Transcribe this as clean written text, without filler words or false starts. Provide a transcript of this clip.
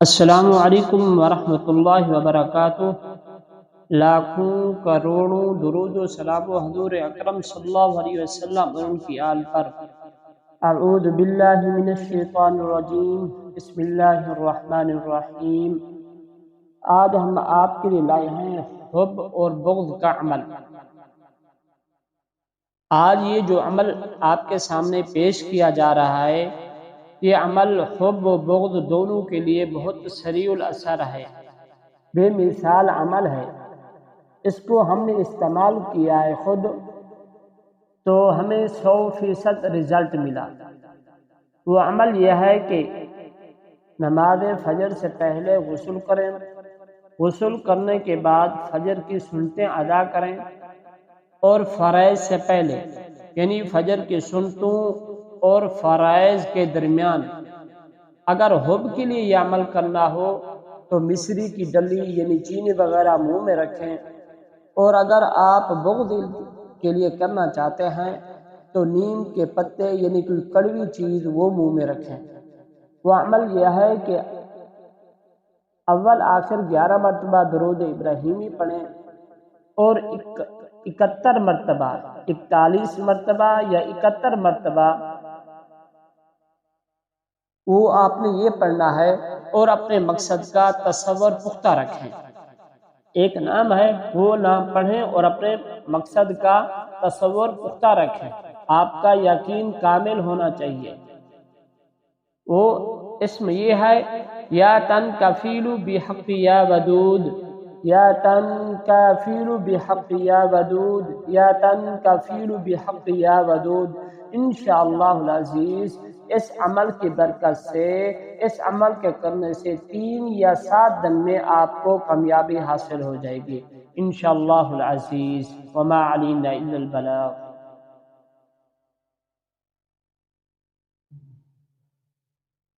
السلام علیکم ورحمۃ اللہ وبرکاتہ۔ لاکھوں کروڑوں درود و سلام و حضور اکرم صلی اللہ علیہ وسلم اور ان کی آل پر۔ اعوذ باللہ من الشیطان الرجیم، بسم اللہ الرحمن الرحیم۔ آج ہم آپ کے لیے لائے ہیں حب اور بغض کا عمل۔ آج یہ جو عمل آپ کے سامنے پیش کیا جا رہا ہے، یہ عمل حب و بغض دونوں کے لیے بہت سریع الاثر ہے، بے مثال عمل ہے۔ اس کو ہم نے استعمال کیا ہے خود، تو ہمیں 100% رزلٹ ملا۔ وہ عمل یہ ہے کہ نماز فجر سے پہلے غسل کریں، غسل کرنے کے بعد فجر کی سنتیں ادا کریں، اور فرائض سے پہلے یعنی فجر کی سنتوں اور فرائض کے درمیان اگر حب کے لیے یہ عمل کرنا ہو تو مصری کی ڈلی یعنی چینی وغیرہ منہ میں رکھیں، اور اگر آپ بغض کے لیے کرنا چاہتے ہیں تو نیم کے پتے یعنی کوئی کڑوی چیز وہ منہ میں رکھیں۔ وہ عمل یہ ہے کہ اول آخر 11 مرتبہ درود ابراہیمی پڑھیں، اور 71 مرتبہ 41 مرتبہ یا 71 مرتبہ وہ آپ نے یہ پڑھنا ہے، اور اپنے مقصد کا تصور پختہ رکھیں۔ ایک نام ہے، وہ نام پڑھیں اور اپنے مقصد کا تصور پختہ رکھیں۔ آپ کا یقین کامل ہونا چاہیے۔ وہ اسم یہ ہے، یا تن کفیل بحق یا ودود، یا تن کفیل بحق یا ودود، یا تن کفیل بحق یا ودود۔ انشاءاللہ العزیز اس عمل کی برکت سے، اس عمل کے کرنے سے 3 یا 7 دن میں آپ کو کامیابی حاصل ہو جائے گی انشاءاللہ العزیز۔ وما علینا الا البلاغ۔